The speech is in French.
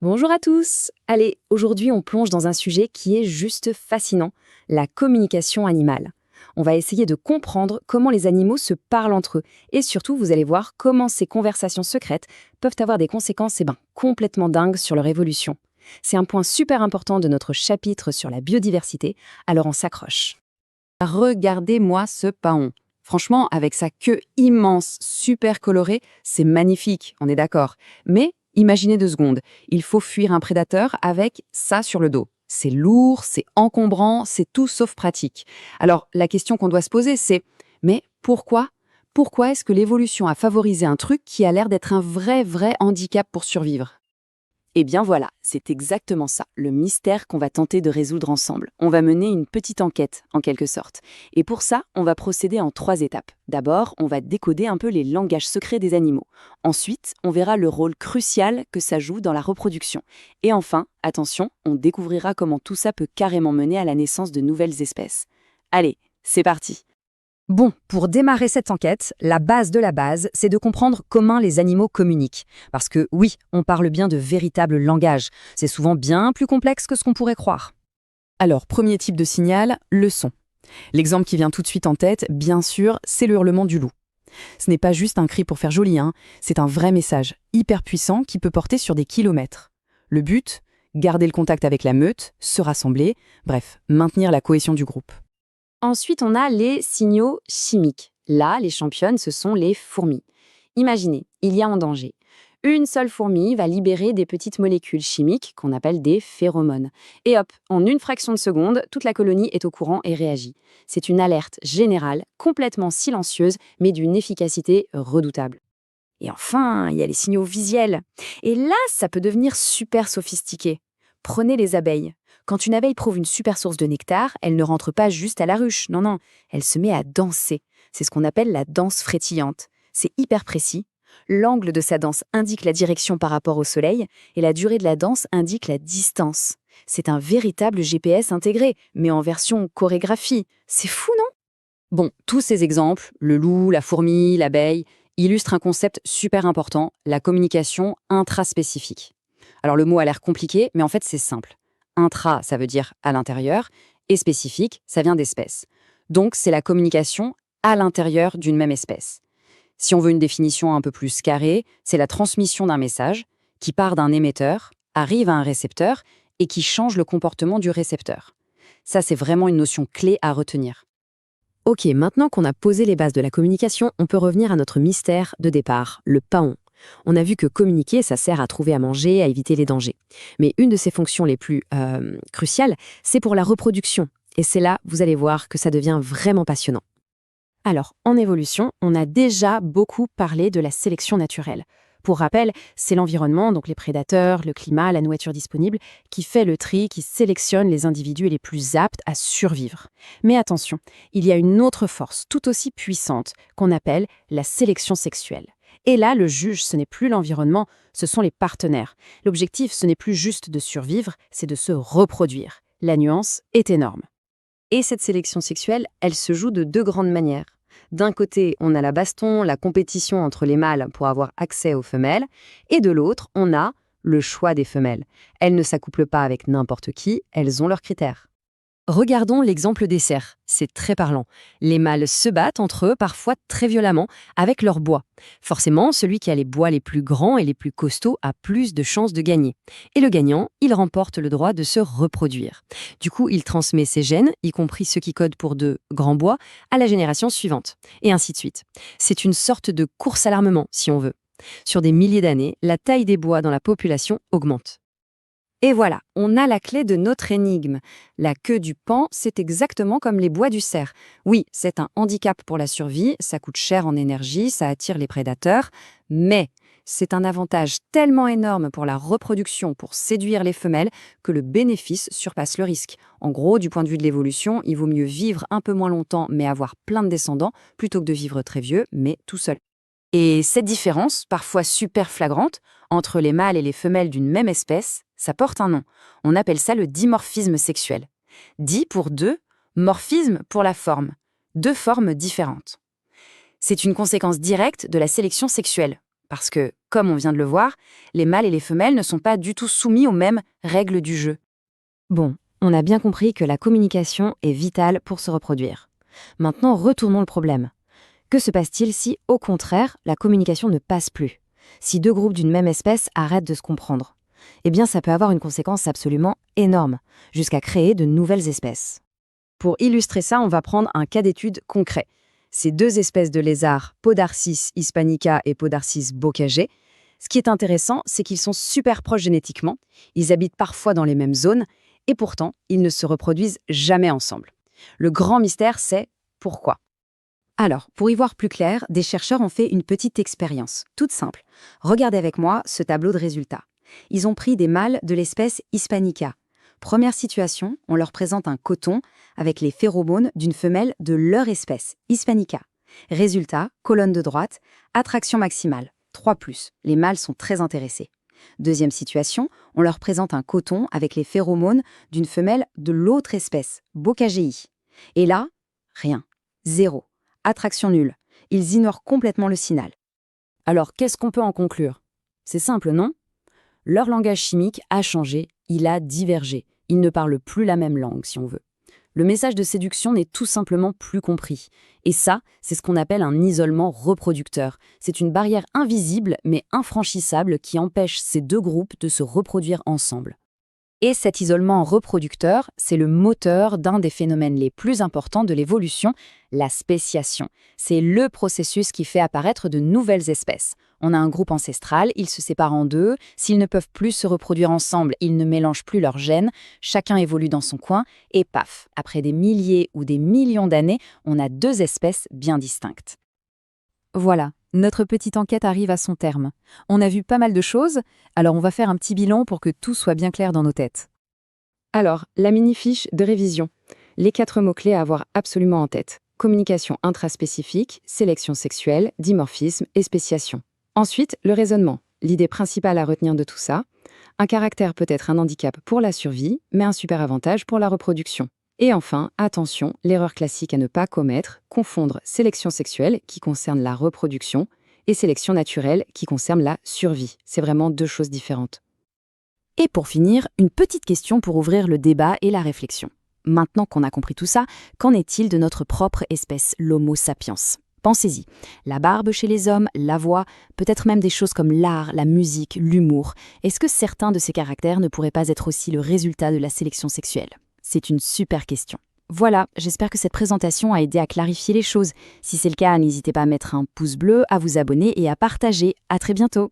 Bonjour à tous. Allez, aujourd'hui on plonge dans un sujet qui est juste fascinant, la communication animale. On va essayer de comprendre comment les animaux se parlent entre eux et surtout vous allez voir comment ces conversations secrètes peuvent avoir des conséquences complètement dingues sur leur évolution. C'est un point super important de notre chapitre sur la biodiversité, alors on s'accroche. Regardez-moi ce paon. Franchement, avec sa queue immense, super colorée, c'est magnifique, on est d'accord. Mais imaginez 2 secondes, il faut fuir un prédateur avec ça sur le dos. C'est lourd, c'est encombrant, c'est tout sauf pratique. Alors, la question qu'on doit se poser, c'est mais pourquoi? Pourquoi est-ce que l'évolution a favorisé un truc qui a l'air d'être un vrai handicap pour survivre? Eh bien voilà, c'est exactement ça, le mystère qu'on va tenter de résoudre ensemble. On va mener une petite enquête, en quelque sorte. Et pour ça, on va procéder en 3 étapes. D'abord, on va décoder un peu les langages secrets des animaux. Ensuite, on verra le rôle crucial que ça joue dans la reproduction. Et enfin, attention, on découvrira comment tout ça peut carrément mener à la naissance de nouvelles espèces. Allez, c'est parti! Bon, pour démarrer cette enquête, la base de la base, c'est de comprendre comment les animaux communiquent. Parce que oui, on parle bien de véritable langage. C'est souvent bien plus complexe que ce qu'on pourrait croire. Alors, premier type de signal, le son. L'exemple qui vient tout de suite en tête, bien sûr, c'est le hurlement du loup. Ce n'est pas juste un cri pour faire joli, c'est un vrai message, hyper puissant, qui peut porter sur des kilomètres. Le but, garder le contact avec la meute, se rassembler, bref, maintenir la cohésion du groupe. Ensuite, on a les signaux chimiques. Là, les championnes, ce sont les fourmis. Imaginez, il y a un danger. Une seule fourmi va libérer des petites molécules chimiques qu'on appelle des phéromones. Et hop, en une fraction de seconde, toute la colonie est au courant et réagit. C'est une alerte générale, complètement silencieuse, mais d'une efficacité redoutable. Et enfin, il y a les signaux visuels. Et là, ça peut devenir super sophistiqué. Prenez les abeilles. Quand une abeille trouve une super source de nectar, elle ne rentre pas juste à la ruche, non, elle se met à danser. C'est ce qu'on appelle la danse frétillante. C'est hyper précis. L'angle de sa danse indique la direction par rapport au soleil et la durée de la danse indique la distance. C'est un véritable GPS intégré, mais en version chorégraphie. C'est fou, non? Bon, tous ces exemples, le loup, la fourmi, l'abeille, illustrent un concept super important, la communication intraspécifique. Alors le mot a l'air compliqué, mais en fait c'est simple. Intra, ça veut dire à l'intérieur, et spécifique, ça vient d'espèce. Donc c'est la communication à l'intérieur d'une même espèce. Si on veut une définition un peu plus carrée, c'est la transmission d'un message qui part d'un émetteur, arrive à un récepteur et qui change le comportement du récepteur. Ça, c'est vraiment une notion clé à retenir. Ok, maintenant qu'on a posé les bases de la communication, on peut revenir à notre mystère de départ, le paon. On a vu que communiquer, ça sert à trouver à manger, à éviter les dangers. Mais une de ses fonctions les plus cruciales, c'est pour la reproduction. Et c'est là, vous allez voir, que ça devient vraiment passionnant. Alors, en évolution, on a déjà beaucoup parlé de la sélection naturelle. Pour rappel, c'est l'environnement, donc les prédateurs, le climat, la nourriture disponible, qui fait le tri, qui sélectionne les individus les plus aptes à survivre. Mais attention, il y a une autre force tout aussi puissante qu'on appelle la sélection sexuelle. Et là, le juge, ce n'est plus l'environnement, ce sont les partenaires. L'objectif, ce n'est plus juste de survivre, c'est de se reproduire. La nuance est énorme. Et cette sélection sexuelle, elle se joue de 2 grandes manières. D'un côté, on a la baston, la compétition entre les mâles pour avoir accès aux femelles, et de l'autre, on a le choix des femelles. Elles ne s'accouplent pas avec n'importe qui, elles ont leurs critères. Regardons l'exemple des cerfs, c'est très parlant. Les mâles se battent entre eux, parfois très violemment, avec leur bois. Forcément, celui qui a les bois les plus grands et les plus costauds a plus de chances de gagner. Et le gagnant, il remporte le droit de se reproduire. Du coup, il transmet ses gènes, y compris ceux qui codent pour de grands bois, à la génération suivante. Et ainsi de suite. C'est une sorte de course à l'armement, si on veut. Sur des milliers d'années, la taille des bois dans la population augmente. Et voilà, on a la clé de notre énigme. La queue du paon, c'est exactement comme les bois du cerf. Oui, c'est un handicap pour la survie, ça coûte cher en énergie, ça attire les prédateurs, mais c'est un avantage tellement énorme pour la reproduction, pour séduire les femelles, que le bénéfice surpasse le risque. En gros, du point de vue de l'évolution, il vaut mieux vivre un peu moins longtemps mais avoir plein de descendants, plutôt que de vivre très vieux mais tout seul. Et cette différence, parfois super flagrante, entre les mâles et les femelles d'une même espèce, ça porte un nom. On appelle ça le dimorphisme sexuel. Di pour deux, morphisme pour la forme. 2 formes différentes. C'est une conséquence directe de la sélection sexuelle. Parce que, comme on vient de le voir, les mâles et les femelles ne sont pas du tout soumis aux mêmes règles du jeu. Bon, on a bien compris que la communication est vitale pour se reproduire. Maintenant, retournons le problème. Que se passe-t-il si, au contraire, la communication ne passe plus? Si deux groupes d'une même espèce arrêtent de se comprendre? Eh bien, ça peut avoir une conséquence absolument énorme, jusqu'à créer de nouvelles espèces. Pour illustrer ça, on va prendre un cas d'étude concret. Ces deux espèces de lézards, Podarcis hispanica et Podarcis bocagé, ce qui est intéressant, c'est qu'ils sont super proches génétiquement, ils habitent parfois dans les mêmes zones, et pourtant, ils ne se reproduisent jamais ensemble. Le grand mystère, c'est pourquoi. Alors, pour y voir plus clair, des chercheurs ont fait une petite expérience, toute simple. Regardez avec moi ce tableau de résultats. Ils ont pris des mâles de l'espèce hispanica. Première situation, on leur présente un coton avec les phéromones d'une femelle de leur espèce, hispanica. Résultat, colonne de droite, attraction maximale, 3+. Les mâles sont très intéressés. Deuxième situation, on leur présente un coton avec les phéromones d'une femelle de l'autre espèce, Bocagei. Et là, rien, 0. Attraction nulle. Ils ignorent complètement le signal. Alors, qu'est-ce qu'on peut en conclure? C'est simple, non? Leur langage chimique a changé, il a divergé. Ils ne parlent plus la même langue, si on veut. Le message de séduction n'est tout simplement plus compris. Et ça, c'est ce qu'on appelle un isolement reproducteur. C'est une barrière invisible mais infranchissable qui empêche ces deux groupes de se reproduire ensemble. Et cet isolement reproducteur, c'est le moteur d'un des phénomènes les plus importants de l'évolution, la spéciation. C'est le processus qui fait apparaître de nouvelles espèces. On a un groupe ancestral, ils se séparent en deux, s'ils ne peuvent plus se reproduire ensemble, ils ne mélangent plus leurs gènes, chacun évolue dans son coin, et paf, après des milliers ou des millions d'années, on a deux espèces bien distinctes. Voilà, notre petite enquête arrive à son terme. On a vu pas mal de choses, alors on va faire un petit bilan pour que tout soit bien clair dans nos têtes. Alors, la mini-fiche de révision. Les 4 mots-clés à avoir absolument en tête. Communication intraspécifique, sélection sexuelle, dimorphisme et spéciation. Ensuite, le raisonnement. L'idée principale à retenir de tout ça. Un caractère peut être un handicap pour la survie, mais un super avantage pour la reproduction. Et enfin, attention, l'erreur classique à ne pas commettre, confondre sélection sexuelle, qui concerne la reproduction, et sélection naturelle, qui concerne la survie. C'est vraiment deux choses différentes. Et pour finir, une petite question pour ouvrir le débat et la réflexion. Maintenant qu'on a compris tout ça, qu'en est-il de notre propre espèce, l'Homo sapiens? Pensez-y, la barbe chez les hommes, la voix, peut-être même des choses comme l'art, la musique, l'humour. Est-ce que certains de ces caractères ne pourraient pas être aussi le résultat de la sélection sexuelle? C'est une super question. Voilà, j'espère que cette présentation a aidé à clarifier les choses. Si c'est le cas, n'hésitez pas à mettre un pouce bleu, à vous abonner et à partager. À très bientôt!